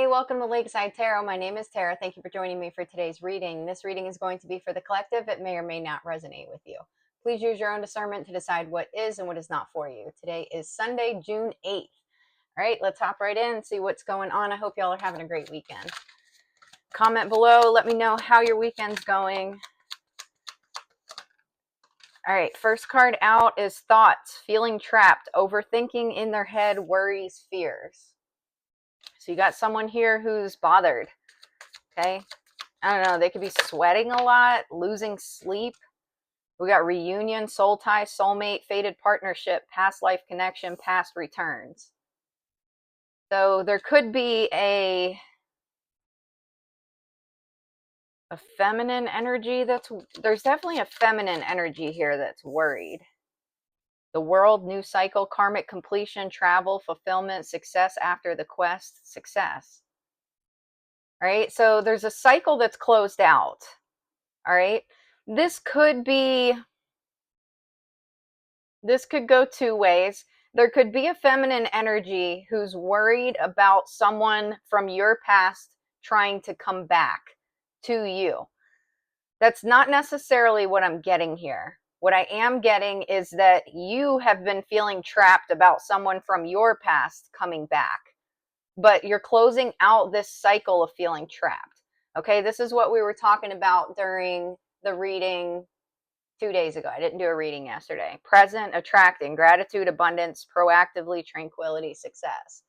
Hey, welcome to Lakeside Tarot. My name is Tara. Thank you for joining me for today's reading. This reading is going to be for the collective. It may or may not resonate with you. Please use your own discernment to decide what is and what is not for you. Today is Sunday, June 8th. All right, let's hop right in and see what's going on. I hope y'all are having a great weekend. Comment below. Let me know how your weekend's going. All right, first card out is thoughts, feeling trapped, overthinking in their head, worries, fears. So you got someone here who's bothered, okay? I don't know, they could be sweating a lot, losing sleep. We got reunion, soul tie, soulmate, fated partnership, past life connection, past returns. So there could be a feminine energy there's definitely a feminine energy here that's worried. The world, new cycle, karmic completion, travel, fulfillment, success after the quest, success. All right, so there's a cycle that's closed out. All right, this could go two ways. There could be a feminine energy who's worried about someone from your past trying to come back to you. That's not necessarily what I'm getting here. What I am getting is that you have been feeling trapped about someone from your past coming back, but you're closing out this cycle of feeling trapped. Okay, this is what we were talking about during the reading 2 days ago. I didn't do a reading yesterday. Present, attracting, gratitude, abundance, proactively, tranquility, success.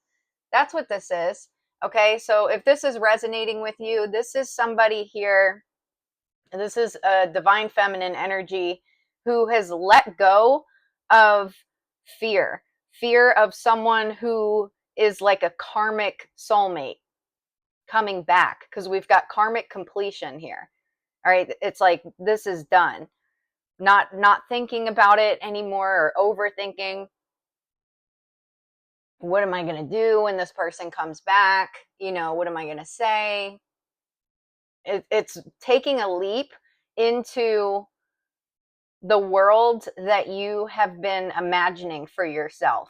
That's what this is. Okay, so if this is resonating with you, this is somebody here. This is a divine feminine energy who has let go of fear of someone who is like a karmic soulmate coming back, because we've got karmic completion here. All right, it's like this is done. Not thinking about it anymore or overthinking. What am I going to do when this person comes back? What am I going to say? It's taking a leap into the world that you have been imagining for yourself.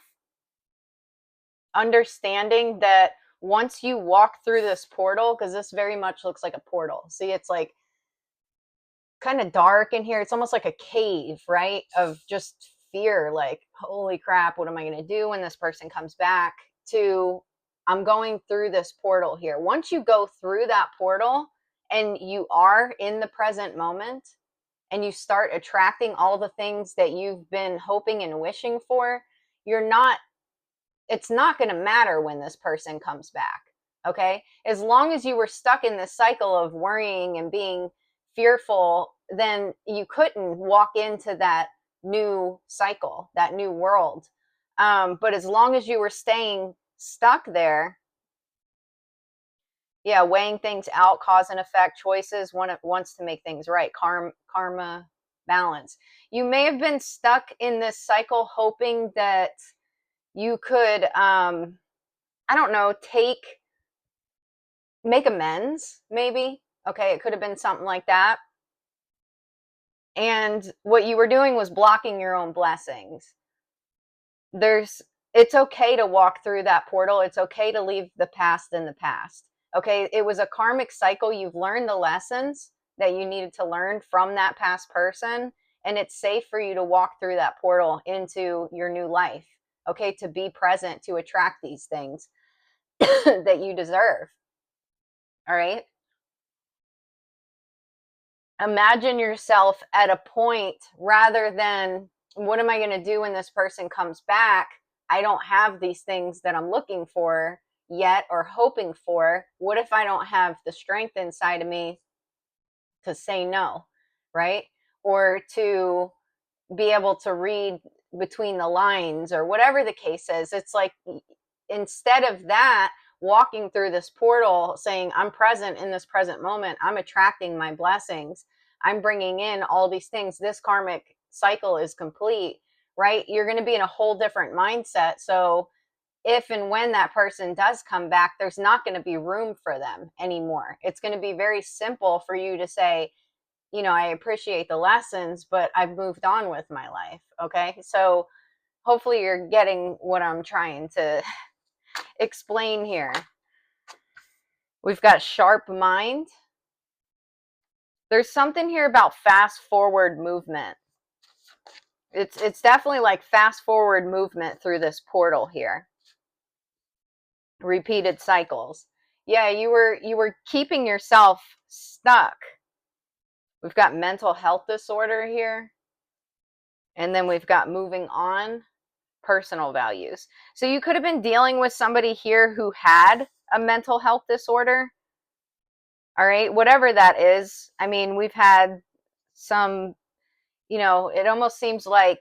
Understanding that once you walk through this portal, because this very much looks like a portal. See, it's like kind of dark in here. It's almost like a cave, right? Of just fear, like, holy crap, what am I going to do when this person comes back? To, I'm going through this portal here. Once you go through that portal and you are in the present moment and you start attracting all the things that you've been hoping and wishing for, it's not going to matter when this person comes back. Okay? As long as you were stuck in this cycle of worrying and being fearful, then you couldn't walk into that new cycle, that new world. But as long as you were staying stuck there, weighing things out, cause and effect, choices, one wants to make things right, karma, balance. You may have been stuck in this cycle hoping that you could, I don't know, make amends, maybe. Okay, it could have been something like that. And what you were doing was blocking your own blessings. It's okay to walk through that portal. It's okay to leave the past in the past. Okay, it was a karmic cycle. You've learned the lessons that you needed to learn from that past person, and it's safe for you to walk through that portal into your new life. Okay, to be present, to attract these things that you deserve. All right. Imagine yourself at a point, rather than, what am I going to do when this person comes back? I don't have these things that I'm looking for yet or hoping for. What if I don't have the strength inside of me to say no, right? Or to be able to read between the lines, or whatever the case is. It's like, instead of that, walking through this portal saying, I'm present in this present moment, I'm attracting my blessings, I'm bringing in all these things, this karmic cycle is complete, right? You're going to be in a whole different mindset. So if and when that person does come back, there's not going to be room for them anymore. It's going to be very simple for you to say, I appreciate the lessons, but I've moved on with my life. Okay, so hopefully you're getting what I'm trying to explain here. We've got sharp mind. There's something here about fast forward movement. It's definitely like fast forward movement through this portal here. Repeated cycles. Yeah, you were keeping yourself stuck. We've got mental health disorder here. And then we've got moving on, personal values. So you could have been dealing with somebody here who had a mental health disorder. All right, whatever that is. I mean, we've had some, it almost seems like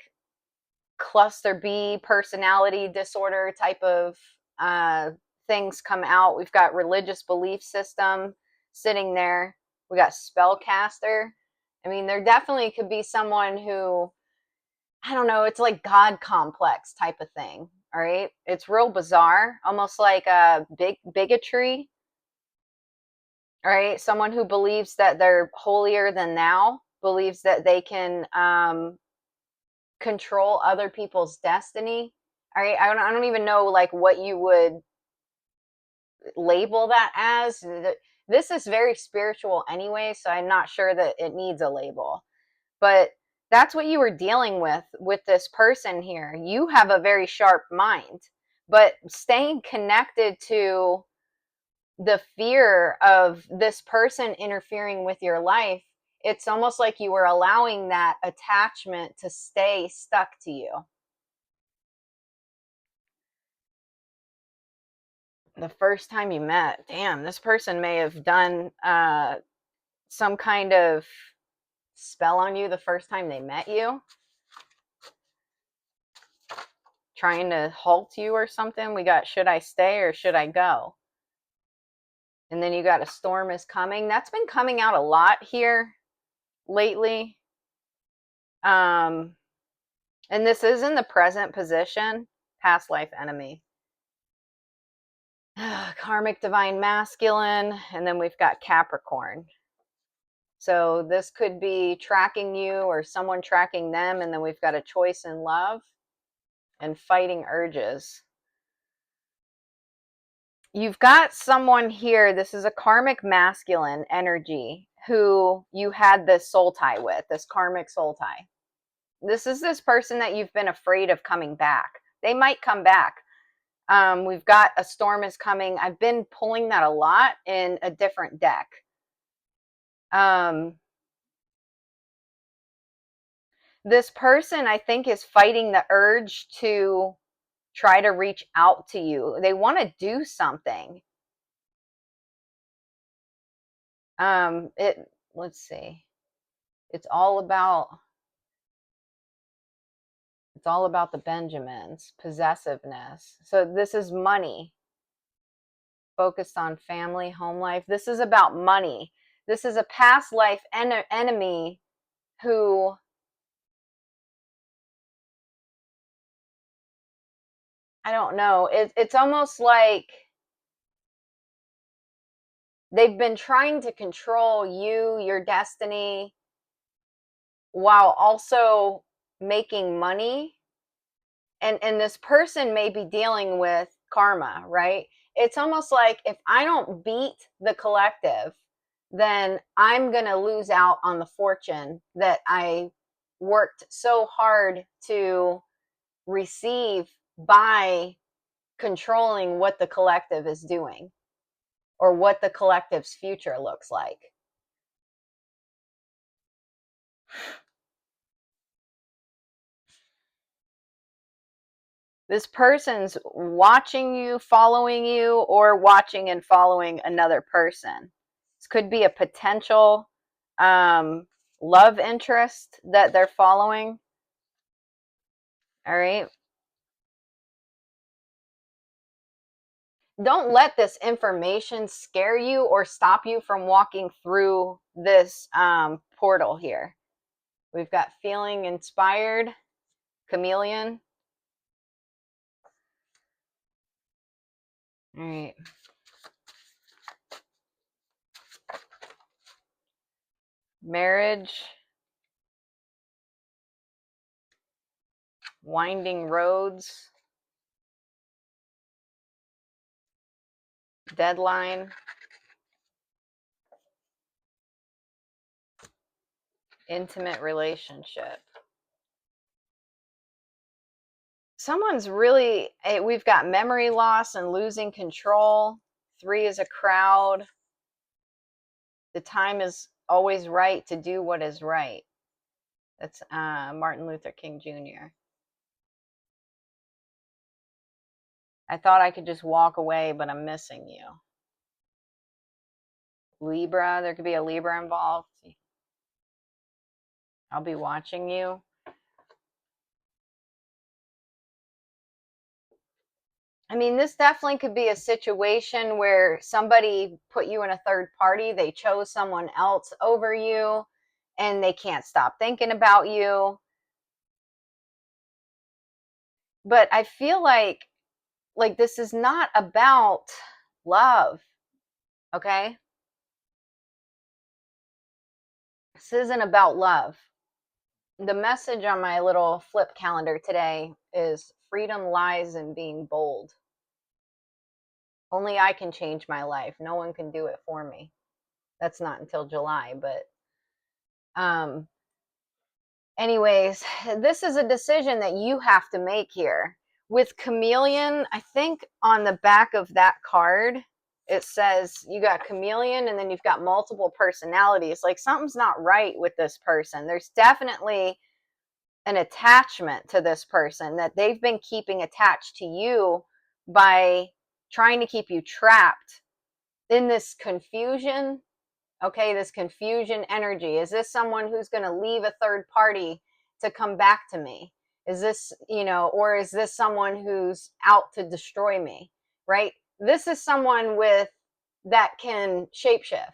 cluster B personality disorder type of things come out. We've got religious belief system sitting there. We got spellcaster. I mean, there definitely could be someone who, I don't know, it's like God complex type of thing. All right. It's real bizarre, almost like a bigotry. All right. Someone who believes that they're holier than thou, believes that they can control other people's destiny. All right. I don't even know like what you would label that as. This is very spiritual anyway, so I'm not sure that it needs a label. But that's what you were dealing with this person here. You have a very sharp mind, but staying connected to the fear of this person interfering with your life, it's almost like you were allowing that attachment to stay stuck to you. The first time you met, damn, this person may have done some kind of spell on you the first time they met you, trying to halt you or something. We got, should I stay or should I go? And then you got a storm is coming. That's been coming out a lot here lately. And this is in the present position, past life enemy. Karmic divine masculine, and then we've got Capricorn. So this could be tracking you or someone tracking them, and then we've got a choice in love and fighting urges. You've got someone here, this is a karmic masculine energy, who you had this soul tie with, this karmic soul tie. This is this person that you've been afraid of coming back. They might come back. We've got a storm is coming. I've been pulling that a lot in a different deck. This person, I think, is fighting the urge to try to reach out to you. They want to do something. Let's see. It's all about the Benjamins, possessiveness. So this is money, focused on family, home life. This is about money. This is a past life enemy who, I don't know, it's almost like they've been trying to control you, your destiny, while also making money. And this person may be dealing with karma, right? It's almost like if I don't beat the collective, then I'm going to lose out on the fortune that I worked so hard to receive by controlling what the collective is doing or what the collective's future looks like. This person's watching you, following you, or watching and following another person. This could be a potential love interest that they're following. All right. Don't let this information scare you or stop you from walking through this portal here. We've got feeling inspired, chameleon. All right. Marriage, winding roads, deadline. Intimate relationship. Someone's really, we've got memory loss and losing control. 3 is a crowd. The time is always right to do what is right. That's Martin Luther King Jr. I thought I could just walk away, but I'm missing you. Libra, there could be a Libra involved. I'll be watching you. I mean, this definitely could be a situation where somebody put you in a third party. They chose someone else over you and they can't stop thinking about you. But I feel like this is not about love, okay? This isn't about love. The message on my little flip calendar today is freedom lies in being bold. Only I can change my life. No one can do it for me. That's not until July, but anyways, this is a decision that you have to make here. With chameleon, I think on the back of that card, it says you got chameleon and then you've got multiple personalities. Like something's not right with this person. There's definitely an attachment to this person that they've been keeping attached to you by trying to keep you trapped in this confusion. Okay, this confusion energy. Is this someone who's going to leave a third party to come back to me? Is this, or is this someone who's out to destroy me? Right? This is someone with that can shapeshift.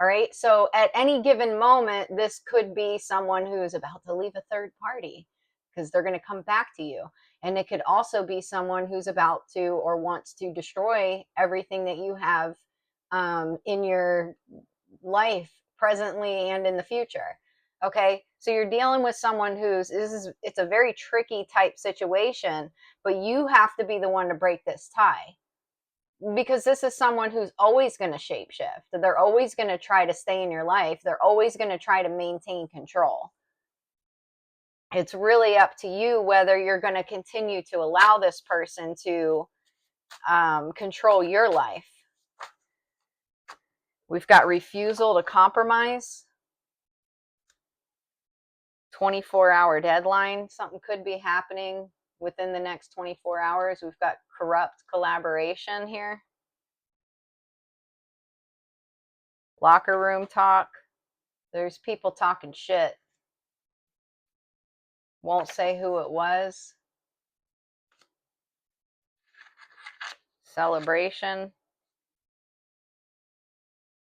All right. So at any given moment, this could be someone who's about to leave a third party because they're going to come back to you. And it could also be someone who's about to or wants to destroy everything that you have in your life presently and in the future. Okay, so you're dealing with someone it's a very tricky type situation, but you have to be the one to break this tie because this is someone who's always going to shapeshift. They're always going to try to stay in your life. They're always going to try to maintain control. It's really up to you whether you're going to continue to allow this person to control your life. We've got refusal to compromise. 24-hour deadline. Something could be happening within the next 24 hours. We've got corrupt collaboration here. Locker room talk. There's people talking shit. Won't say who it was. Celebration.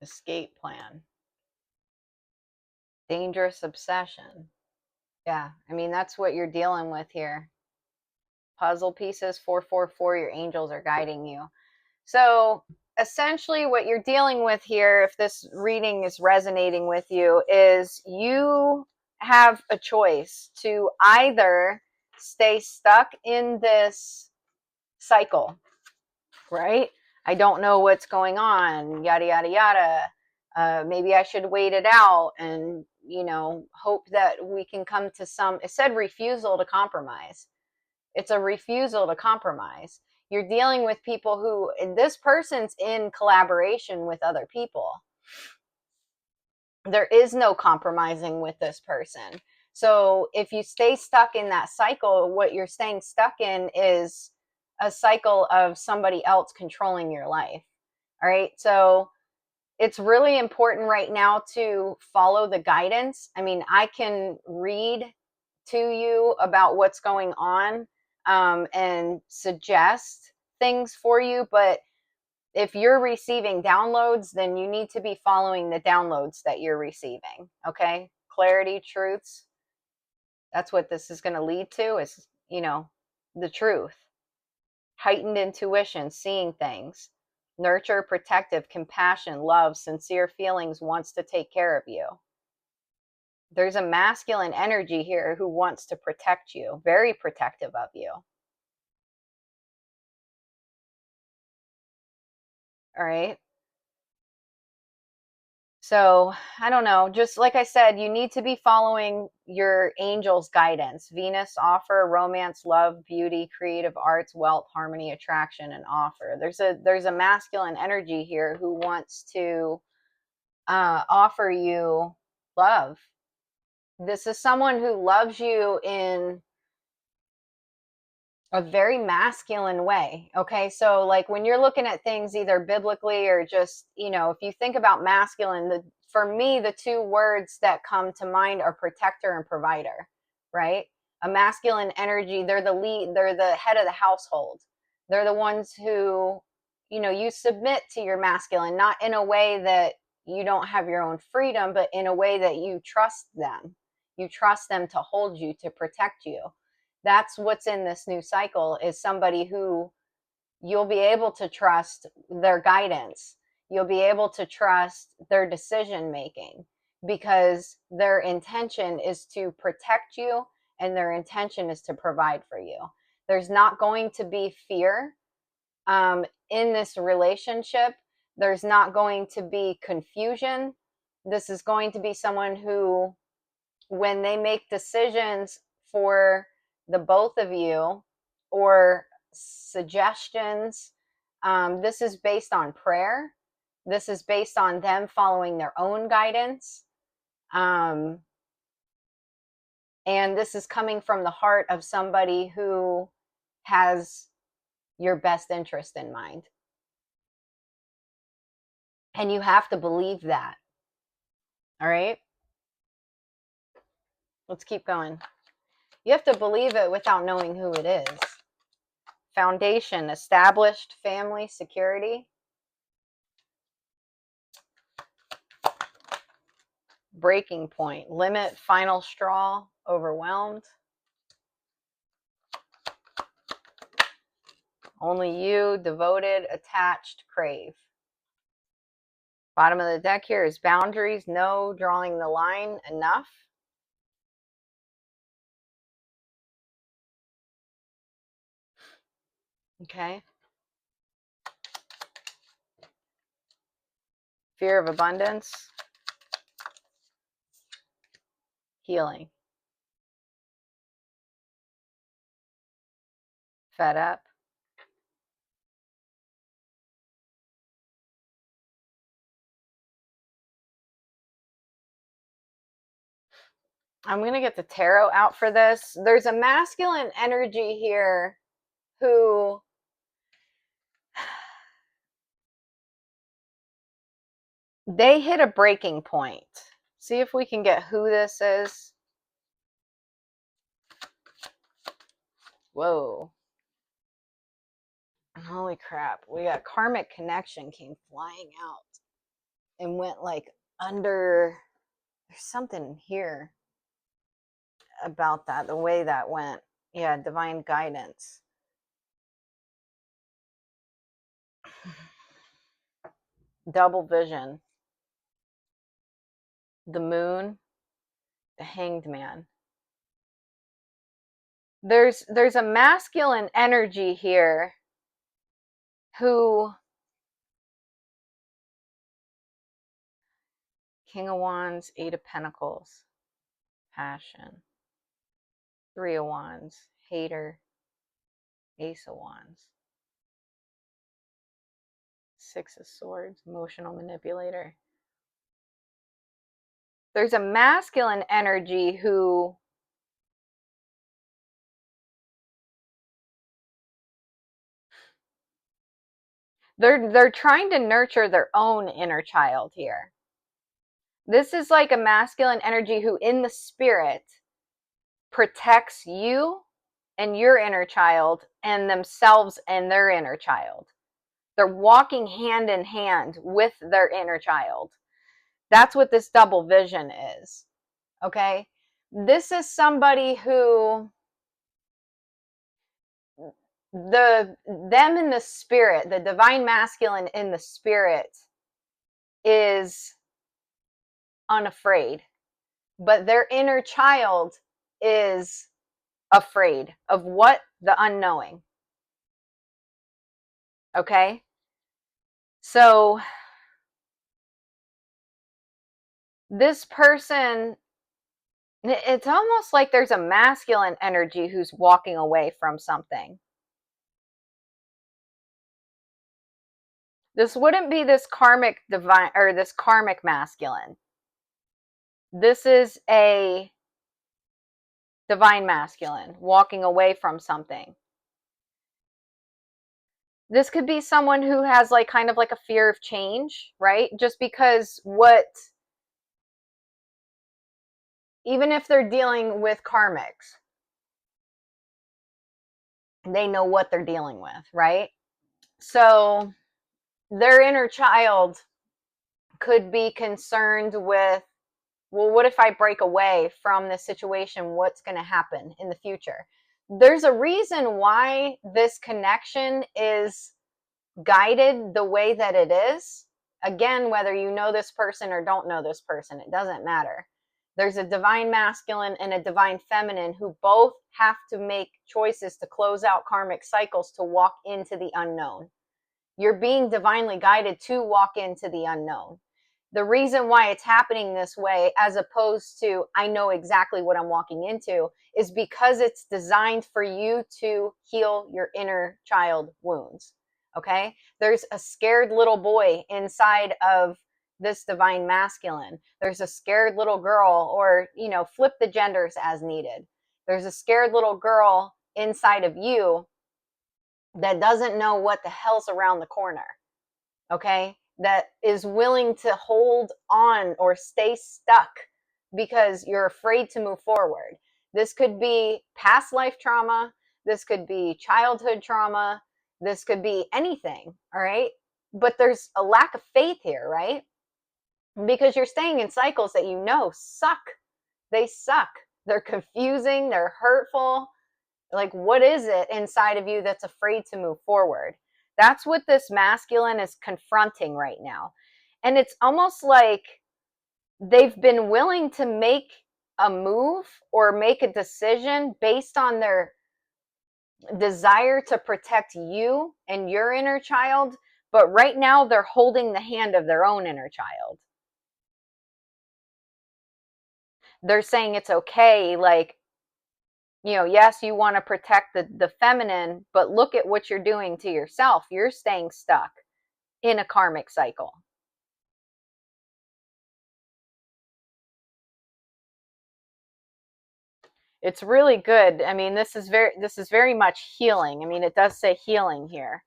Escape plan. Dangerous obsession. Yeah, I mean, that's what you're dealing with here. Puzzle pieces, 444, your angels are guiding you. So essentially what you're dealing with here, if this reading is resonating with you, is you have a choice to either stay stuck in this cycle, right? I don't know what's going on, yada, yada, yada. Maybe I should wait it out and, hope that we can come to it said refusal to compromise. It's a refusal to compromise. You're dealing with people who, and this person's in collaboration with other people. There is no compromising with this person. So if you stay stuck in that cycle, what you're staying stuck in is a cycle of somebody else controlling your life. All right. So it's really important right now to follow the guidance. I mean, I can read to you about what's going on and suggest things for you, but if you're receiving downloads, then you need to be following the downloads that you're receiving. Okay, clarity, truths, that's what this is going to lead to, is the truth. Heightened intuition, seeing things. Nurture, protective, compassion, love, sincere feelings, wants to take care of you. There's a masculine energy here who wants to protect you, very protective of you. All right. So I don't know. Just like I said, you need to be following your angel's guidance. Venus offer romance, love, beauty, creative arts, wealth, harmony, attraction, and offer. There's a masculine energy here who wants to offer you love. This is someone who loves you in a very masculine way. Okay. So, like, when you're looking at things either biblically or just, if you think about masculine, for me, the two words that come to mind are protector and provider, right? A masculine energy, they're the lead, they're the head of the household. They're the ones who, you submit to your masculine, not in a way that you don't have your own freedom, but in a way that you trust them. You trust them to hold you, to protect you. That's what's in this new cycle, is somebody who you'll be able to trust their guidance. You'll be able to trust their decision making, because their intention is to protect you and their intention is to provide for you. There's not going to be fear in this relationship. There's not going to be confusion. This is going to be someone who, when they make decisions for the both of you or suggestions, this is based on prayer. This is based on them following their own guidance. And this is coming from the heart of somebody who has your best interest in mind. And you have to believe that. All right? Let's keep going. You have to believe it without knowing who it is. Foundation, established family, security. Breaking point, limit, final straw, overwhelmed. Only you, devoted, attached, crave. Bottom of the deck here is boundaries, no, drawing the line, enough. Okay. Fear of abundance, healing. Fed up. I'm going to get the tarot out for this. There's a masculine energy here who they hit a breaking point. See if we can get who this is. Whoa. Holy crap. We got karmic connection came flying out and went like under. There's something here about that, the way that went. Yeah, divine guidance. Double vision. The moon, the hanged man. There's a masculine energy here who, King of Wands, Eight of Pentacles, passion, Three of Wands, hater, Ace of Wands, Six of Swords, emotional manipulator. There's a masculine energy who they're trying to nurture their own inner child here. This is like a masculine energy who in the spirit protects you and your inner child and themselves and their inner child. They're walking hand in hand with their inner child. That's what this double vision is. Okay? This is somebody who them in the spirit, the divine masculine in the spirit is unafraid, but their inner child is afraid of what? The unknowing. Okay? So This person, it's almost like there's a masculine energy who's walking away from something. This wouldn't be this karmic divine or this karmic masculine. This is a divine masculine walking away from something. This could be someone who has like kind of like a fear of change, right? Just because even if they're dealing with karmics, they know what they're dealing with, right? So their inner child could be concerned with, well, what if I break away from this situation? What's going to happen in the future? There's a reason why this connection is guided the way that it is. Again, whether you know this person or don't know this person, it doesn't matter. There's a divine masculine and a divine feminine who both have to make choices to close out karmic cycles to walk into the unknown. You're being divinely guided to walk into the unknown. The reason why it's happening this way, as opposed to I know exactly what I'm walking into, is because it's designed for you to heal your inner child wounds. Okay? There's a scared little boy inside of this divine masculine. There's a scared little girl, or, flip the genders as needed. There's a scared little girl inside of you that doesn't know what the hell's around the corner. Okay? That is willing to hold on or stay stuck because you're afraid to move forward. This could be past life trauma. This could be childhood trauma. This could be anything. All right. But there's a lack of faith here, right? Because you're staying in cycles that suck. They suck. They're confusing. They're hurtful. Like, what is it inside of you that's afraid to move forward? That's what this masculine is confronting right now. And it's almost like they've been willing to make a move or make a decision based on their desire to protect you and your inner child. But right now, they're holding the hand of their own inner child. They're saying it's okay. Like, yes, you want to protect the feminine, but look at what you're doing to yourself. You're staying stuck in a karmic cycle. It's really good. I mean, this is very much healing. I mean, it does say healing here.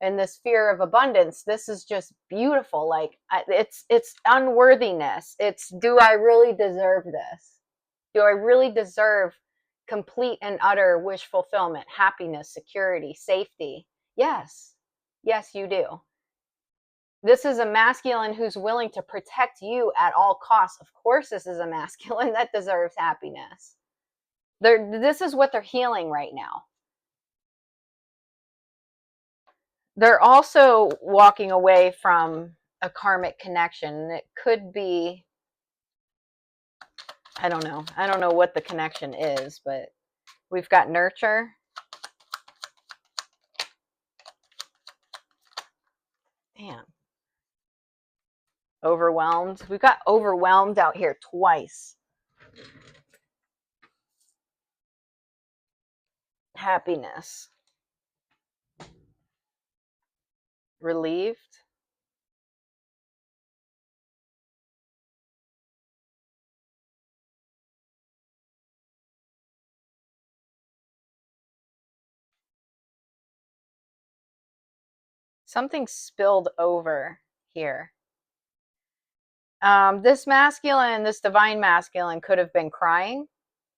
And this fear of abundance, this is just beautiful. Like, it's unworthiness. It's, do I really deserve this? Do I really deserve complete and utter wish fulfillment, happiness, security, safety? Yes. Yes, you do. This is a masculine who's willing to protect you at all costs. Of course, this is a masculine that deserves happiness. This is what they're healing right now. They're also walking away from a karmic connection. It could be, I don't know. I don't know what the connection is, but we've got nurture. Damn. Overwhelmed. We've got overwhelmed out here twice. Happiness. Relieved. Something spilled over here. This masculine, this divine masculine could have been crying.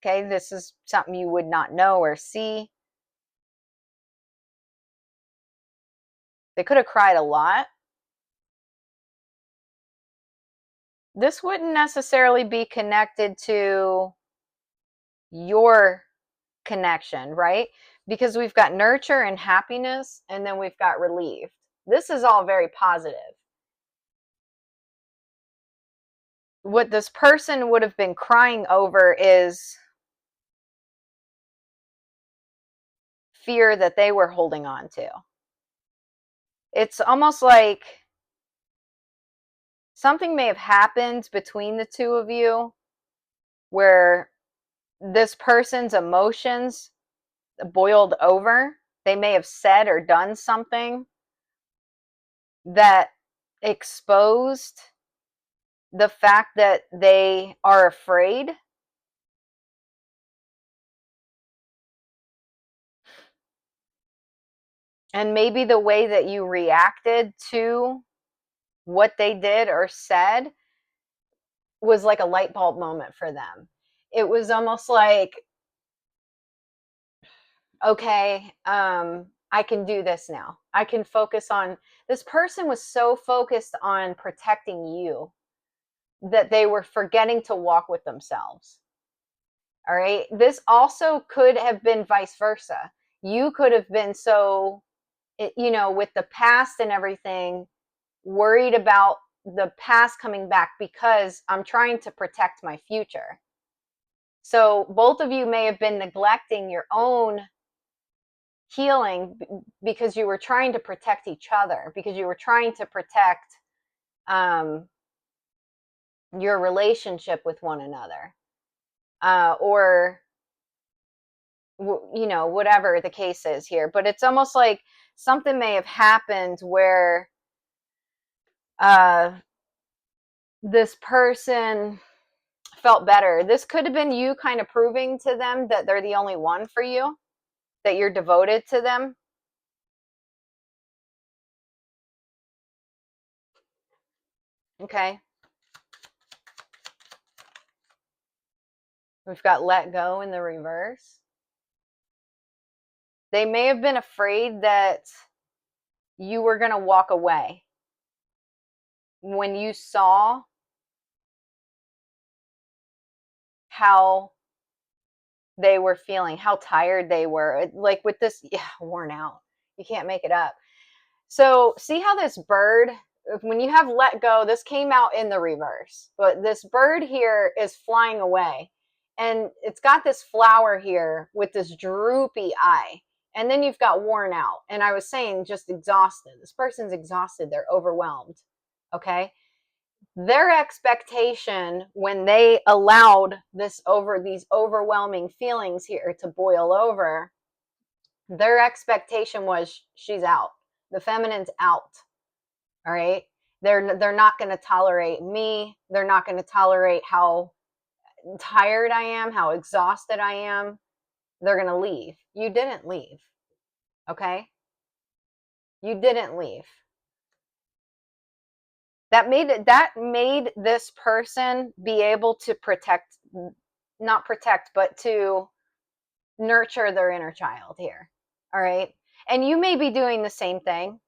Okay, this is something you would not know or see. They could have cried a lot. This wouldn't necessarily be connected to your connection, right? Because we've got nurture and happiness, and then we've got relieved. This is all very positive. What this person would have been crying over is fear that they were holding on to. It's almost like something may have happened between the two of you where this person's emotions boiled over. They may have said or done something that exposed the fact that they are afraid. And maybe the way that you reacted to what they did or said was like a light bulb moment for them. It was almost like, okay, I can do this now. I can focus on, this person was so focused on protecting you that they were forgetting to walk with themselves. All right. This also could have been vice versa. You could have been so, with the past and everything, worried about the past coming back because I'm trying to protect my future. So both of you may have been neglecting your own healing because you were trying to protect each other, because you were trying to protect um, your relationship with one another, or whatever the case is here. But it's almost like something may have happened where uh, this person felt better. This could have been you kind of proving to them that they're the only one for you, that you're devoted to them. Okay. We've got let go in the reverse. They may have been afraid that you were going to walk away when you saw how they were feeling, how tired they were. Like with this, yeah, worn out. You can't make it up. So see how this bird, when you have let go, this came out in the reverse, but this bird here is flying away, and it's got this flower here with this droopy eye. And then you've got worn out. And I was saying just exhausted. This person's exhausted. They're overwhelmed. Okay. Their expectation when they allowed these overwhelming feelings here to boil over, their expectation was she's out. The feminine's out. All right. They're not going to tolerate me. They're not going to tolerate how tired I am, how exhausted I am. They're going to leave. You didn't leave. Okay? You didn't leave. That made this person be able to protect, not protect, but to nurture their inner child here. All right? And you may be doing the same thing.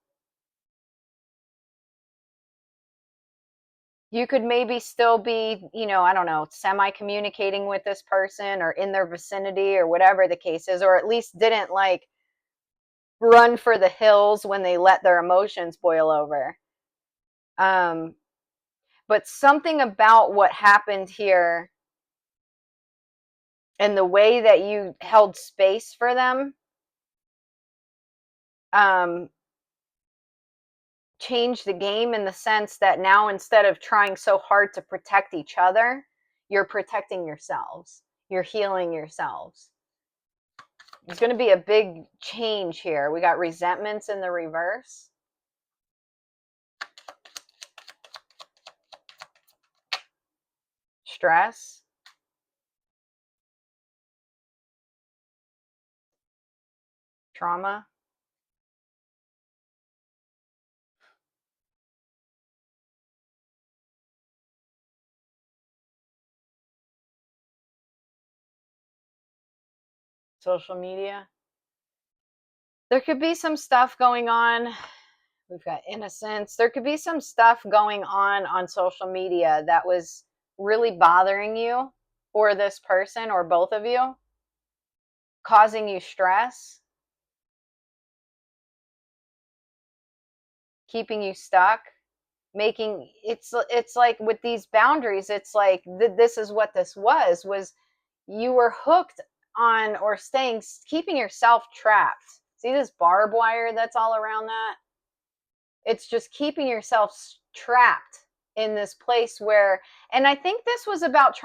You could maybe still be, I don't know, semi communicating with this person or in their vicinity or whatever the case is, or at least didn't like run for the hills when they let their emotions boil over. But something about what happened here and the way that you held space for them um, changed the game in the sense that now instead of trying so hard to protect each other, you're protecting yourselves. You're healing yourselves. There's going to be a big change here. We got resentments in the reverse. Stress. Trauma. Social media. There could be some stuff going on. We've got innocence. There could be some stuff going on social media that was really bothering you or this person or both of you, causing you stress, keeping you stuck, making it's like with these boundaries, it's like this is what this was you were hooked on or keeping yourself trapped. See this barbed wire that's all around that? It's just keeping yourself trapped in this place where, and I think this was about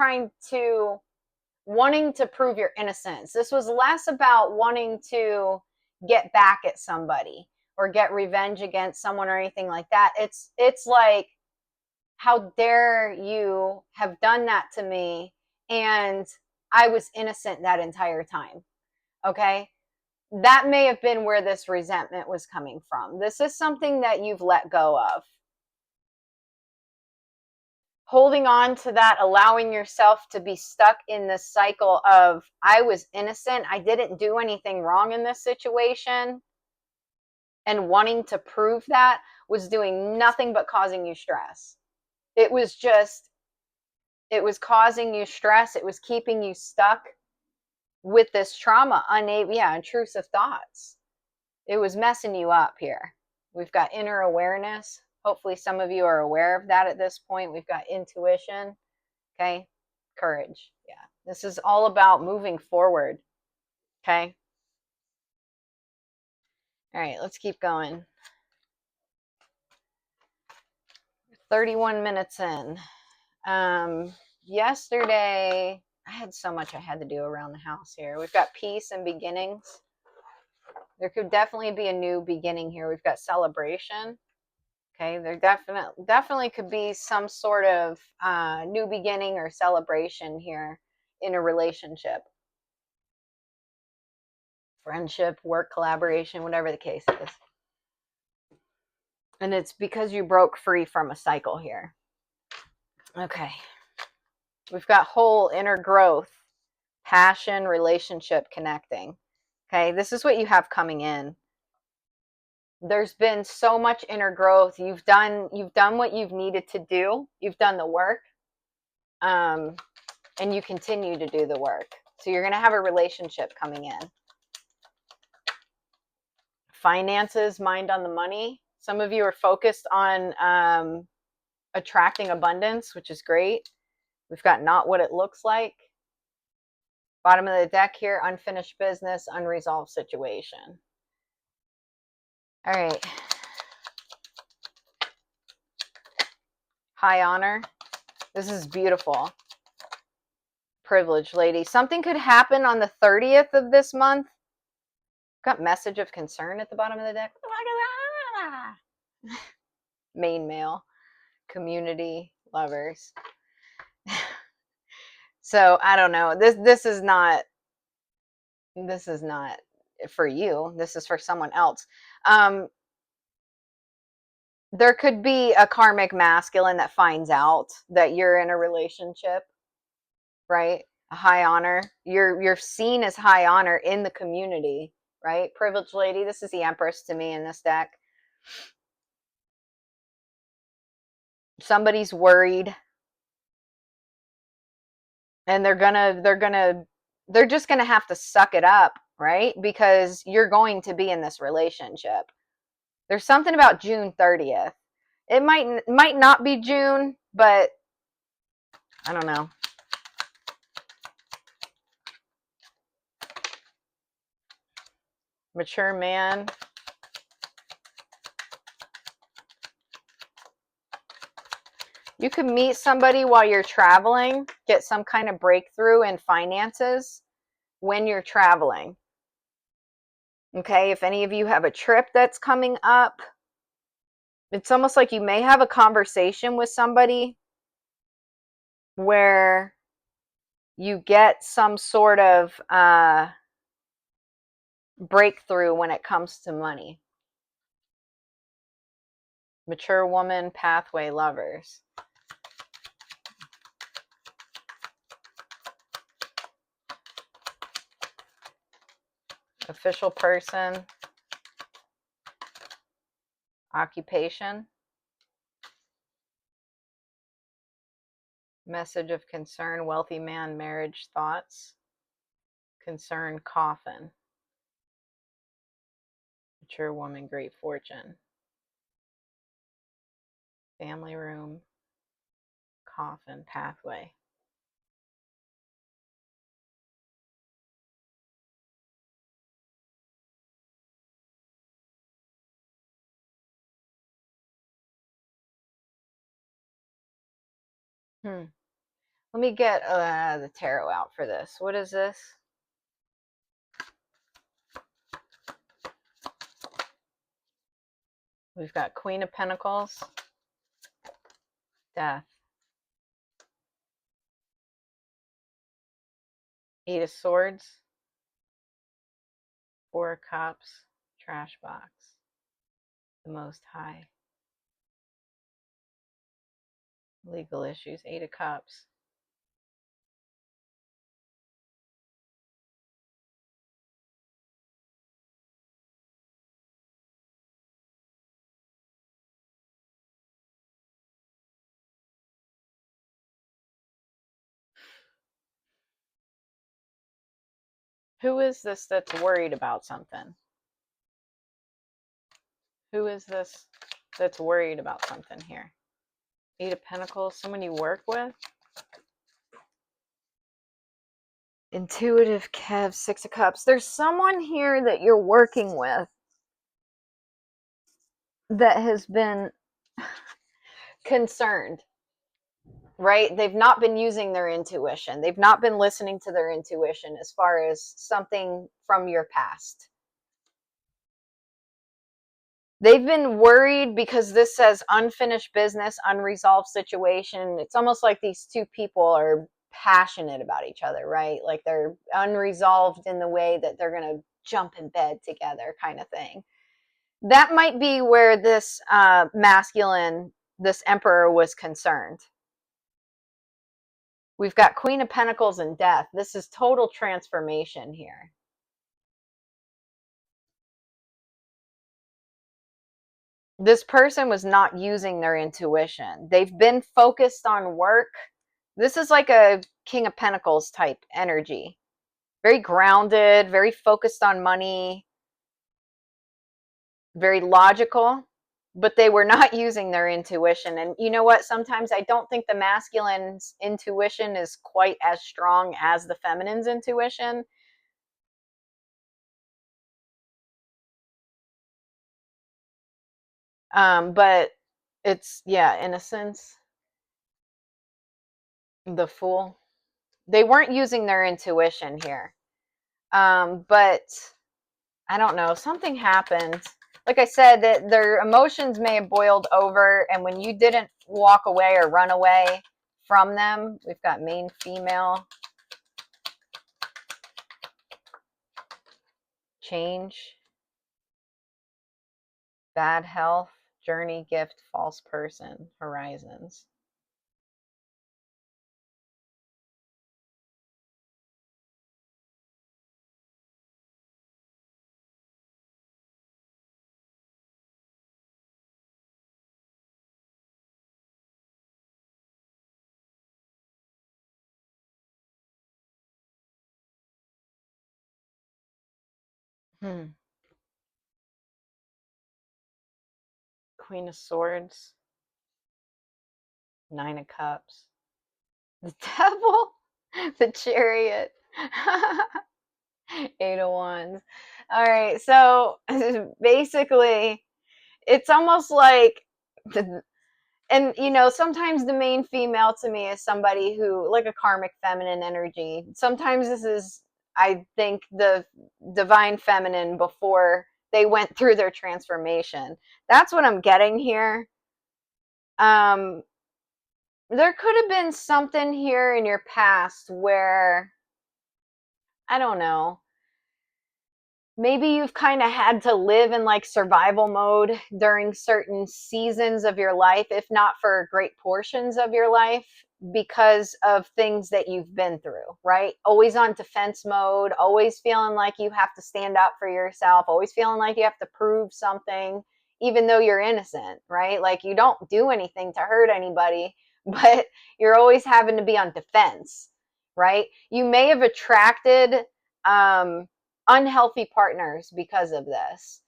wanting to prove your innocence. This was less about wanting to get back at somebody or get revenge against someone or anything like that. It's like, how dare you have done that to me, and I was innocent that entire time. Okay? That may have been where this resentment was coming from. This is something that you've let go of. Holding on to that, allowing yourself to be stuck in this cycle of, I was innocent, I didn't do anything wrong in this situation, and wanting to prove that was doing nothing but causing you stress. It was causing you stress. It was keeping you stuck with this trauma, intrusive thoughts. It was messing you up here. We've got inner awareness. Hopefully some of you are aware of that at this point. We've got intuition. Okay. Courage. Yeah. This is all about moving forward. Okay. All right. Let's keep going. 31 minutes in. Yesterday, I had so much I had to do around the house here. We've got peace and beginnings. There could definitely be a new beginning here. We've got celebration. Okay, there definitely could be some sort of new beginning or celebration here in a relationship, friendship, work, collaboration, whatever the case is. And it's because you broke free from a cycle here. Okay, we've got whole, inner growth, passion, relationship, connecting. Okay, this is what you have coming in. There's been so much inner growth. You've done what you've needed to do. You've done the work. And you continue to do the work. So you're going to have a relationship coming in. Finances, mind on the money. Some of you are focused on attracting abundance, which is great. We've got not what it looks like. Bottom of the deck here, unfinished business, unresolved situation. All right. High honor. This is beautiful. Privilege, lady. Something could happen on the 30th of this month. Got message of concern at the bottom of the deck. Main male, community, lovers. So I don't know. This is not for you. This is for someone else. There could be a karmic masculine that finds out that you're in a relationship, right? A high honor. You're seen as high honor in the community, right? Privileged lady. This is the Empress to me in this deck. Somebody's worried, and they're just gonna have to suck it up, right? Because you're going to be in this relationship. There's something about June 30th. It might not be June, but I don't know. Mature man. You could meet somebody while you're traveling, get some kind of breakthrough in finances when you're traveling. Okay, if any of you have a trip that's coming up, it's almost like you may have a conversation with somebody where you get some sort of breakthrough when it comes to money. Mature woman, pathway, lovers. Official person, occupation, message of concern, wealthy man, marriage, thoughts, concern, coffin, mature woman, great fortune, family room, coffin, pathway. Let me get the tarot out for this. What is this? We've got Queen of Pentacles, Death, Eight of Swords, Four of Cups, Trash Box, the Most High, legal issues, Eight of Cups. Who is this that's worried about something? Who is this that's worried about something here? Eight of Pentacles, someone you work with? Intuitive Kev, Six of Cups. There's someone here that you're working with that has been concerned, right? They've not been using their intuition. They've not been listening to their intuition as far as something from your past. They've been worried because this says unfinished business, unresolved situation. It's almost like these two people are passionate about each other, right? Like they're unresolved in the way that they're going to jump in bed together, kind of thing. That might be where this masculine, this emperor, was concerned. We've got Queen of Pentacles and Death. This is total transformation here. This person was not using their intuition. They've been focused on work. This is like a King of Pentacles type energy. Very grounded, very focused on money, very logical, but they were not using their intuition. And you know what? Sometimes I don't think the masculine's intuition is quite as strong as the feminine's intuition. But it's, yeah, in a sense, the Fool. They weren't using their intuition here. But I don't know, something happened. Like I said, that their emotions may have boiled over, and when you didn't walk away or run away from them, we've got main female, change, bad health, journey, gift, false person, horizons. Queen of Swords, Nine of Cups, the Devil, the Chariot, Eight of Wands. All right, so basically, it's almost like, and you know, sometimes the main female to me is somebody who, like a karmic feminine energy. Sometimes this is, I think, the divine feminine before they went through their transformation. That's what I'm getting here. Um, there could have been something here in your past where, I don't know, maybe you've kind of had to live in like survival mode during certain seasons of your life, if not for great portions of your life, because of things that you've been through, right? Always on defense mode, always feeling like you have to stand up for yourself, always feeling like you have to prove something, even though you're innocent, right? Like you don't do anything to hurt anybody, but you're always having to be on defense, right? You may have attracted, unhealthy partners because of this.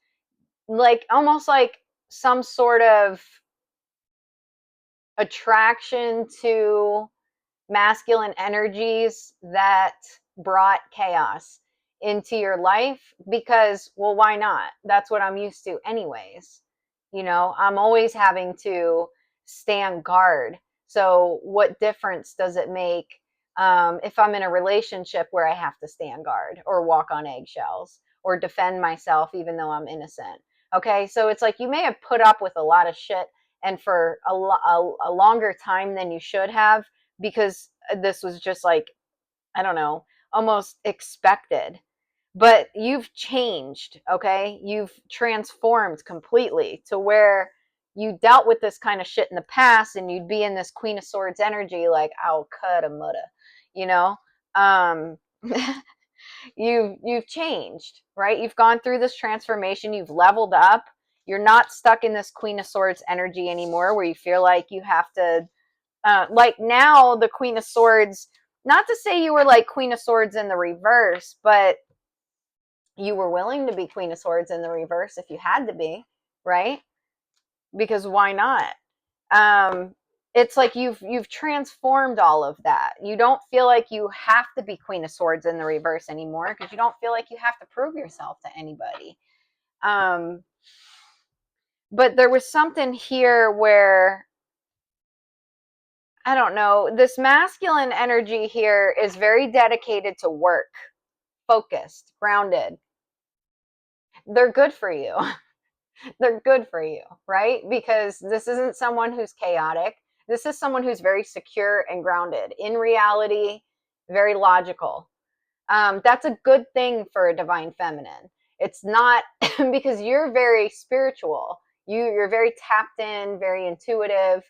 Like almost like some sort of attraction to masculine energies that brought chaos into your life because, well, why not? That's what I'm used to anyways. You know, I'm always having to stand guard. So what difference does it make if I'm in a relationship where I have to stand guard or walk on eggshells or defend myself even though I'm innocent? Okay, so it's like you may have put up with a lot of shit and for a longer time than you should have, because this was just like, I don't know, almost expected. But you've changed, okay? You've transformed completely to where you dealt with this kind of shit in the past and you'd be in this Queen of Swords energy, like, I'll cut a mutta, you know? Um, you've changed, right? You've gone through this transformation, you've leveled up. You're not stuck in this Queen of Swords energy anymore where you feel like you have to like now the Queen of Swords, not to say you were like Queen of Swords in the reverse, but you were willing to be Queen of Swords in the reverse if you had to be, right? Because why not? Um, it's like you've transformed all of that. You don't feel like you have to be Queen of Swords in the reverse anymore because you don't feel like you have to prove yourself to anybody. But there was something here where, I don't know, this masculine energy here is very dedicated to work, focused, grounded. They're good for you. They're good for you, right? Because this isn't someone who's chaotic. This is someone who's very secure and grounded in reality, very logical. That's a good thing for a divine feminine. It's not because you're very spiritual. You're very tapped in, very intuitive.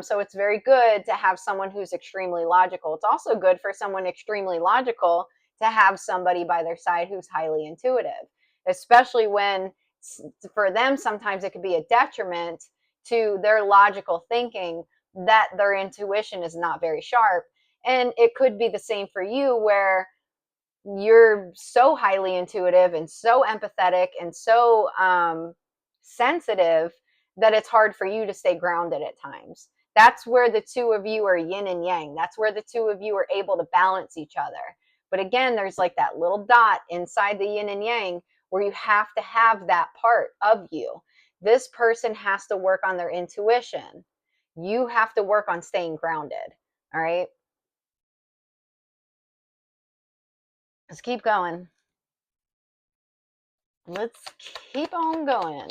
So it's very good to have someone who's extremely logical. It's also good for someone extremely logical to have somebody by their side who's highly intuitive, especially when for them sometimes it could be a detriment to their logical thinking that their intuition is not very sharp. And it could be the same for you where you're so highly intuitive and so empathetic and so sensitive that it's hard for you to stay grounded at times. That's where the two of you are yin and yang. That's where the two of you are able to balance each other. But again, there's like that little dot inside the yin and yang where you have to have that part of you. This person has to work on their intuition. You have to work on staying grounded. All right. Let's keep going. Let's keep on going.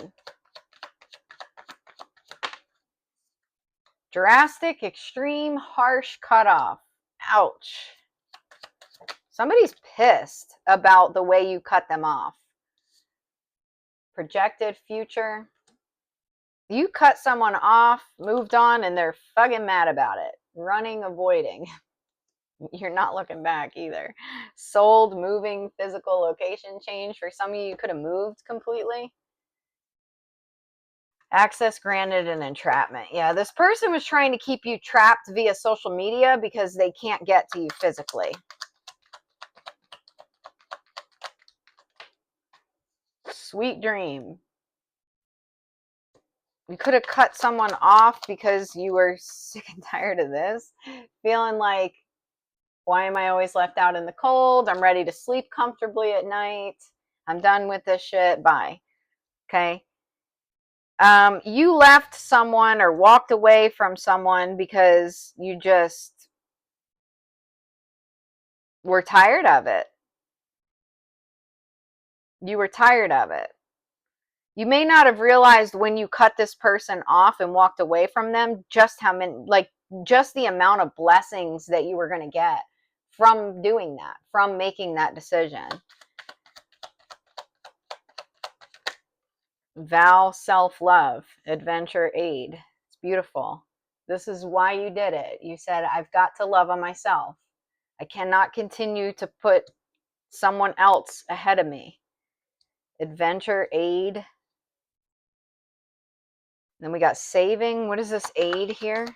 Drastic, extreme, harsh cutoff. Ouch. Somebody's pissed about the way you cut them off. Projected future. You cut someone off, moved on, and they're fucking mad about it. Running, avoiding. You're not looking back either. Sold, moving, physical location change. For some of you, you could have moved completely. Access granted and entrapment. Yeah, this person was trying to keep you trapped via social media because they can't get to you physically. Sweet dream. You could have cut someone off because you were sick and tired of this. Feeling like, why am I always left out in the cold? I'm ready to sleep comfortably at night. I'm done with this shit. Bye. Okay. You left someone or walked away from someone because you just were tired of it. You were tired of it. You may not have realized when you cut this person off and walked away from them just how many, like, just the amount of blessings that you were going to get from doing that, from making that decision. Vow self-love, adventure aid. It's beautiful. This is why you did it. You said, I've got to love on myself. I cannot continue to put someone else ahead of me. Adventure aid. Then we got saving. What is this aid here?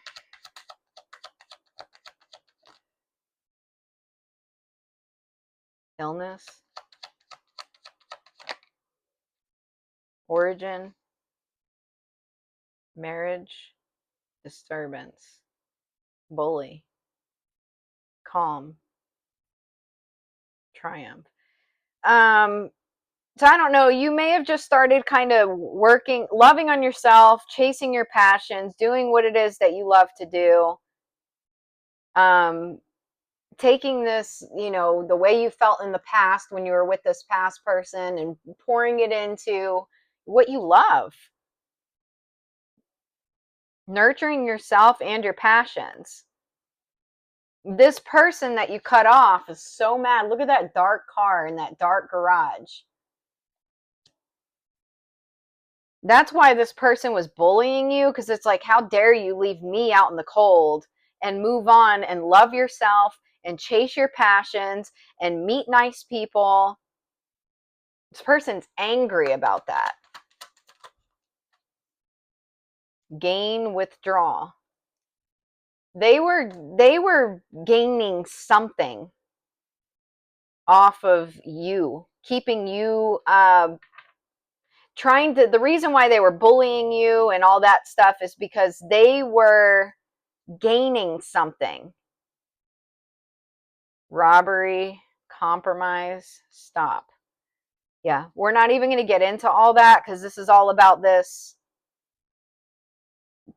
Illness. Origin. Marriage. Disturbance. Bully. Calm. Triumph. So I don't know, you may have just started kind of working, loving on yourself, chasing your passions, doing what it is that you love to do. Um, taking this, the way you felt in the past when you were with this past person and pouring it into what you love, nurturing yourself and your passions. This person that you cut off is so mad. Look at that dark car in that dark garage. That's why this person was bullying you, because it's like, how dare you leave me out in the cold and move on and love yourself and chase your passions and meet nice people. This person's angry about that. Gain, withdraw. They were gaining something off of you, keeping you trying to, the reason why they were bullying you and all that stuff is because they were gaining something. Robbery, compromise, stop. Yeah, we're not even going to get into all that because this is all about this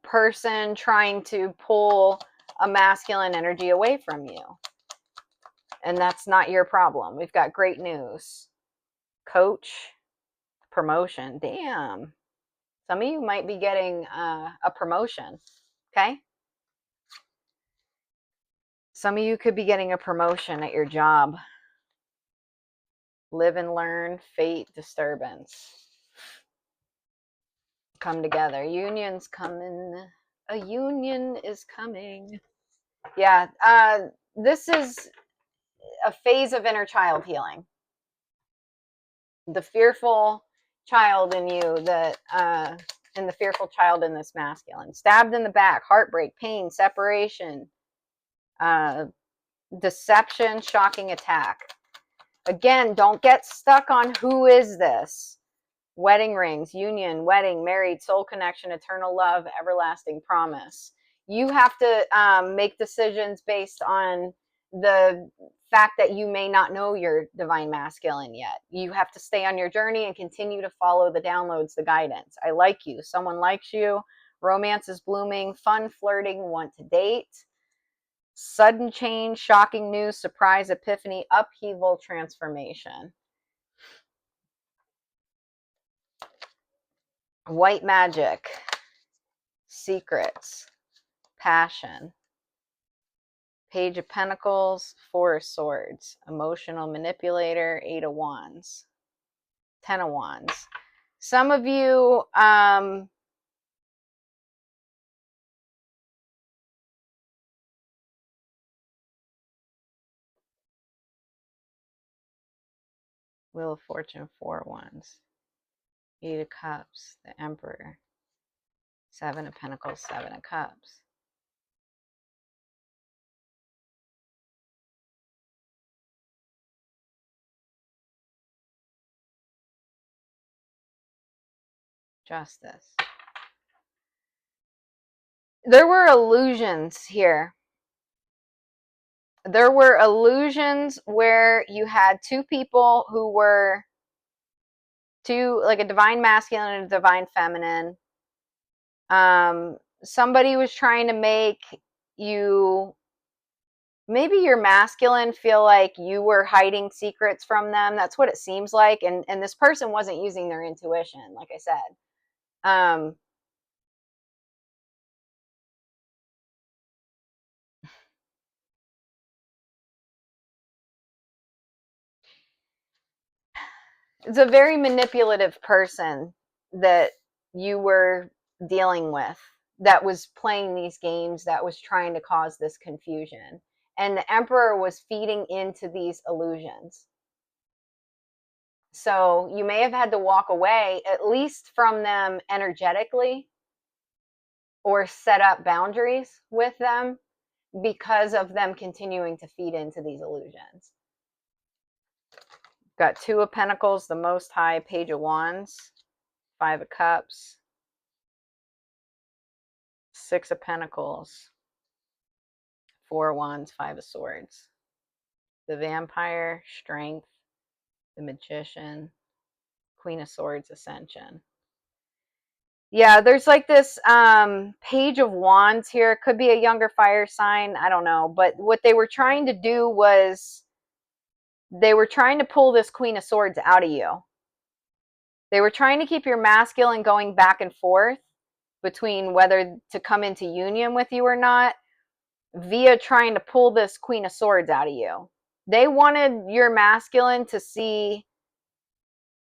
person trying to pull a masculine energy away from you. And that's not your problem. We've got great news. Coach, promotion. Damn. Some of you might be getting a promotion. Okay? Some of you could be getting a promotion at your job. Live and learn, fate, disturbance. Come together. Union's coming. A union is coming. Yeah, this is a phase of inner child healing. The fearful child in you, and the fearful child in this masculine. Stabbed in the back, heartbreak, pain, separation, deception, shocking attack. Again, don't get stuck on who is this. Wedding rings, union, wedding, married, soul connection, eternal love, everlasting promise. You have to make decisions based on the fact that you may not know your divine masculine yet. You have to stay on your journey and continue to follow the downloads, the guidance. I like you. Someone likes you. Romance is blooming. Fun flirting. Want to date. Sudden change, shocking news, surprise, epiphany, upheaval, transformation. White magic. Secrets. Passion. Page of Pentacles, Four of Swords, emotional manipulator, Eight of Wands, Ten of Wands. Some of you, Wheel of Fortune, Four of Wands, Eight of Cups, the Emperor, Seven of Pentacles, Seven of Cups. Justice. There were illusions here. There were illusions where you had two people who were like a divine masculine and a divine feminine. Somebody was trying to make you, maybe your masculine, feel like you were hiding secrets from them. That's what it seems like. And this person wasn't using their intuition, like I said. It's a very manipulative person that you were dealing with, that was playing these games, that was trying to cause this confusion. And the Emperor was feeding into these illusions. So you may have had to walk away, at least from them energetically, or set up boundaries with them because of them continuing to feed into these illusions. Got Two of Pentacles, the Most High, Page of Wands, Five of Cups, Six of Pentacles, Four of Wands, Five of Swords. The Vampire, Strength, the Magician, Queen of Swords Ascension. Yeah, there's like this Page of Wands here. It could be a younger fire sign. I don't know. But what they were trying to do was they were trying to pull this Queen of Swords out of you. They were trying to keep your masculine going back and forth between whether to come into union with you or not, via trying to pull this Queen of Swords out of you. They wanted your masculine to see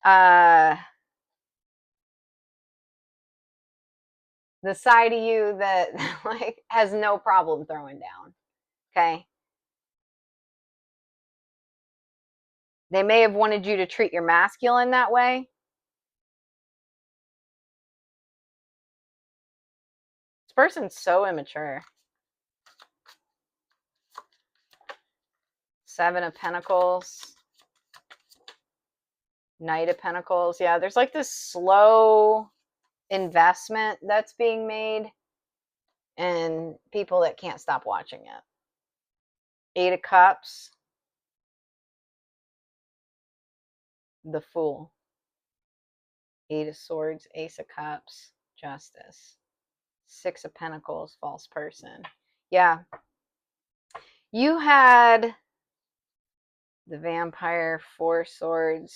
the side of you that like has no problem throwing down. Okay. They may have wanted you to treat your masculine that way. This person's so immature. Seven of Pentacles. Knight of Pentacles. Yeah, there's like this slow investment that's being made and people that can't stop watching it. Eight of Cups. The Fool. Eight of Swords. Ace of Cups. Justice. Six of Pentacles. False person. Yeah. You had the Vampire. Four Swords.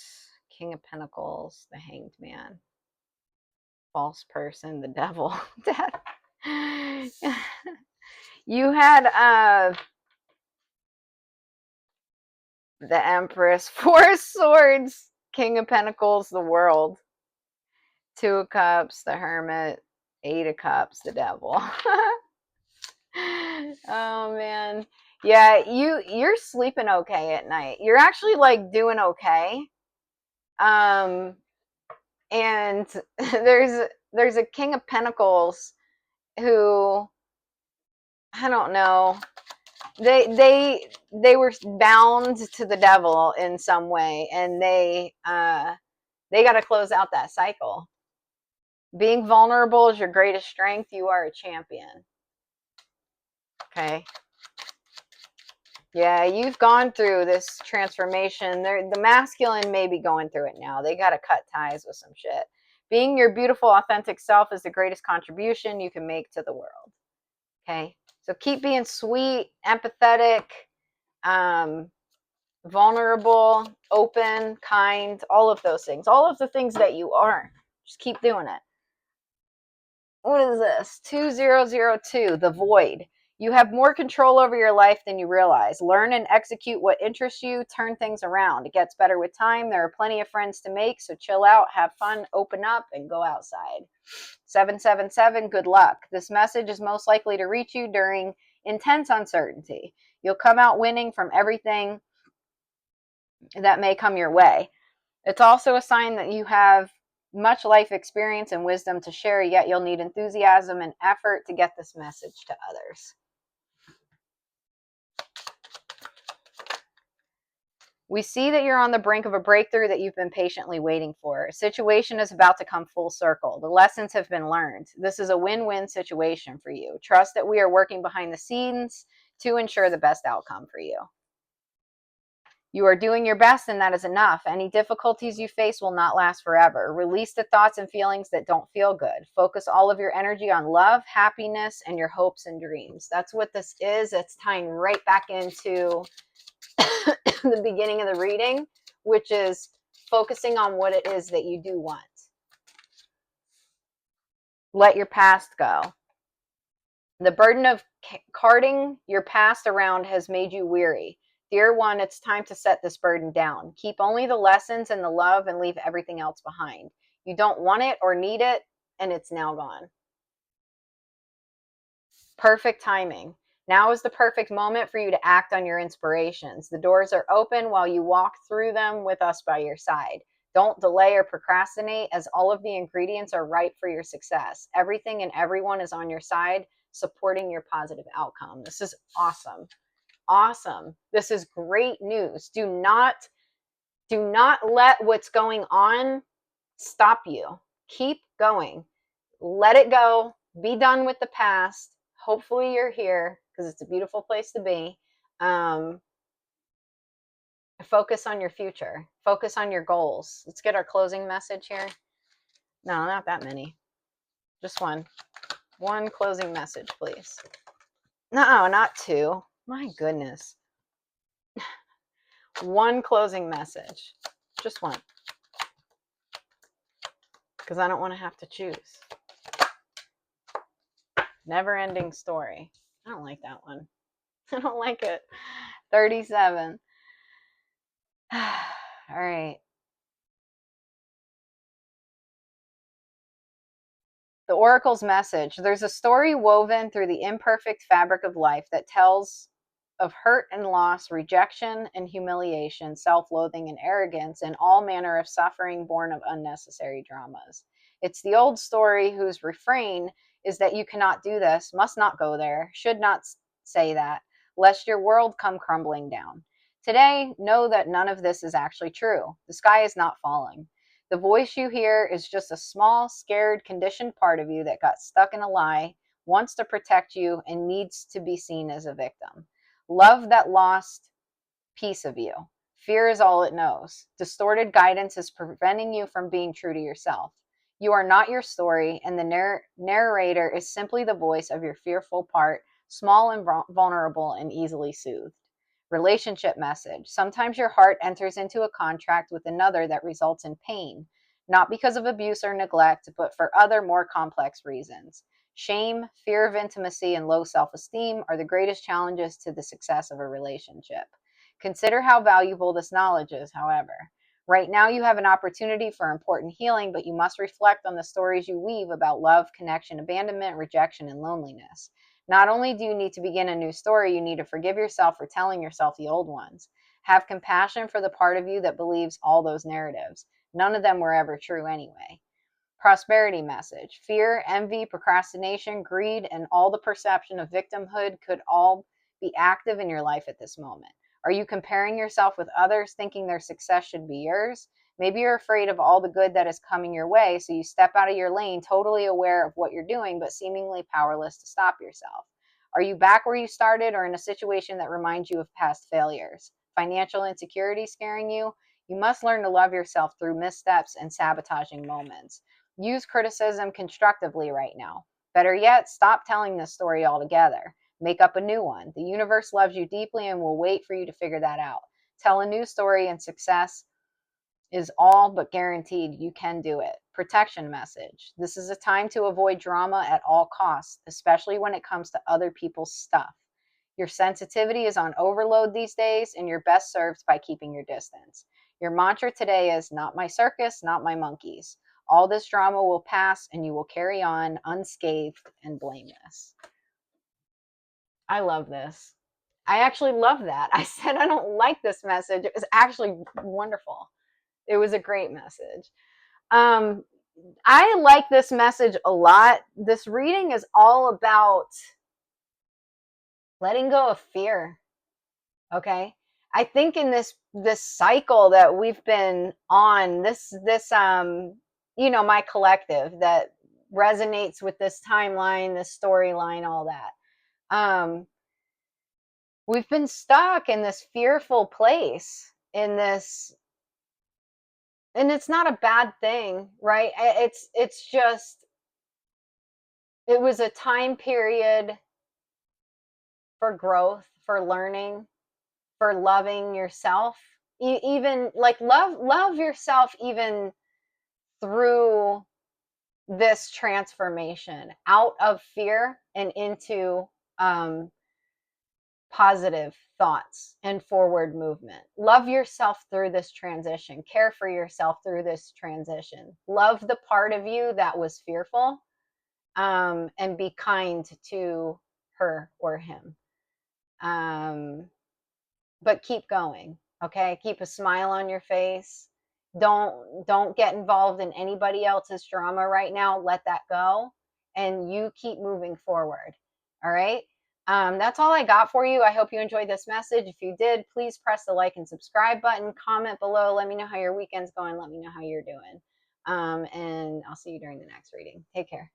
King of Pentacles. The Hanged Man. False person. The Devil. Death. You had the Empress. Four Swords. King of Pentacles. The World. Two of Cups. The Hermit. Eight of Cups. The Devil. Oh man. Yeah, you're sleeping okay at night. You're actually like doing okay. And there's a King of Pentacles who, I don't know, they were bound to the devil in some way, and they got to close out that cycle. Being vulnerable is your greatest strength. You are a champion. Okay. Yeah, you've gone through this transformation. The masculine may be going through it now. They got to cut ties with some shit. Being your beautiful, authentic self is the greatest contribution you can make to the world. Okay? So keep being sweet, empathetic, vulnerable, open, kind, all of those things. All of the things that you are. Just keep doing it. What is this? 2002, The Void. You have more control over your life than you realize. Learn and execute what interests you. Turn things around. It gets better with time. There are plenty of friends to make, so chill out, have fun, open up, and go outside. 777, good luck. This message is most likely to reach you during intense uncertainty. You'll come out winning from everything that may come your way. It's also a sign that you have much life experience and wisdom to share, yet you'll need enthusiasm and effort to get this message to others. We see that you're on the brink of a breakthrough that you've been patiently waiting for. A situation is about to come full circle. The lessons have been learned. This is a win-win situation for you. Trust that we are working behind the scenes to ensure the best outcome for you. You are doing your best, and that is enough. Any difficulties you face will not last forever. Release the thoughts and feelings that don't feel good. Focus all of your energy on love, happiness, and your hopes and dreams. That's what this is. It's tying right back into the beginning of the reading, which is focusing on what it is that you do want. Let your past go. The burden of carting your past around has made you weary. Dear one, it's time to set this burden down. Keep only the lessons and the love and leave everything else behind. You don't want it or need it, and it's now gone. Perfect timing. Now is the perfect moment for you to act on your inspirations. The doors are open while you walk through them with us by your side. Don't delay or procrastinate, as all of the ingredients are ripe for your success. Everything and everyone is on your side, supporting your positive outcome. This is awesome. Awesome. This is great news. Do not let what's going on stop you. Keep going. Let it go. Be done with the past. Hopefully you're here because it's a beautiful place to be. Focus on your future. Focus on your goals. Let's get our closing message here. No, not that many. Just one. One closing message, please. No, not two. My goodness. One closing message. Just one. Because I don't want to have to choose. Never ending story. I don't like that one. I don't like it. 37. All right. The Oracle's message. There's a story woven through the imperfect fabric of life that tells of hurt and loss, rejection and humiliation, self-loathing and arrogance, and all manner of suffering born of unnecessary dramas. It's the old story whose refrain is that you cannot do this, must not go there, should not say that, lest your world come crumbling down. Today, know that none of this is actually true. The sky is not falling. The voice you hear is just a small, scared, conditioned part of you that got stuck in a lie, wants to protect you, and needs to be seen as a victim. Love that lost piece of you. Fear is all it knows. Distorted guidance is preventing you from being true to yourself. You are not your story, and the narrator is simply the voice of your fearful part, small and vulnerable and easily soothed. Relationship message. Sometimes your heart enters into a contract with another that results in pain, not because of abuse or neglect, but for other more complex reasons. Shame, fear of intimacy, and low self-esteem are the greatest challenges to the success of a relationship. Consider how valuable this knowledge is, however. Right now, you have an opportunity for important healing, but you must reflect on the stories you weave about love, connection, abandonment, rejection, and loneliness. Not only do you need to begin a new story, you need to forgive yourself for telling yourself the old ones. Have compassion for the part of you that believes all those narratives. None of them were ever true anyway. Prosperity message. Fear, envy, procrastination, greed, and all the perception of victimhood could all be active in your life at this moment. Are you comparing yourself with others, thinking their success should be yours? Maybe you're afraid of all the good that is coming your way, so you step out of your lane, totally aware of what you're doing, but seemingly powerless to stop yourself. Are you back where you started or in a situation that reminds you of past failures? Financial insecurity scaring you? You must learn to love yourself through missteps and sabotaging moments. Use criticism constructively right now. Better yet, stop telling this story altogether. Make up a new one. The universe loves you deeply and will wait for you to figure that out. Tell a new story, and success is all but guaranteed. You can do it. Protection message. This is a time to avoid drama at all costs, especially when it comes to other people's stuff. Your sensitivity is on overload these days, and you're best served by keeping your distance. Your mantra today is not my circus, not my monkeys. All this drama will pass, and you will carry on unscathed and blameless. I love this. I actually love that. I said I don't like this message. It was actually wonderful. It was a great message. Um, I like this message a lot. This reading is all about letting go of fear. Okay. I think in this cycle that we've been on, my collective that resonates with this timeline, this storyline, all that. We've been stuck in this fearful place, in this, and it's not a bad thing, right? It's just, it was a time period for growth, for learning, for loving yourself. Even like love yourself even through this transformation out of fear and into positive thoughts and forward movement. Love yourself through this transition. Care for yourself through this transition. Love the part of you that was fearful, and be kind to her or him. But keep going. Okay, keep a smile on your face. Don't get involved in anybody else's drama right now. Let that go, and you keep moving forward. All right. That's all I got for you. I hope you enjoyed this message. If you did, please press the like and subscribe button. Comment below. Let me know how your weekend's going. Let me know how you're doing. And I'll see you during the next reading. Take care.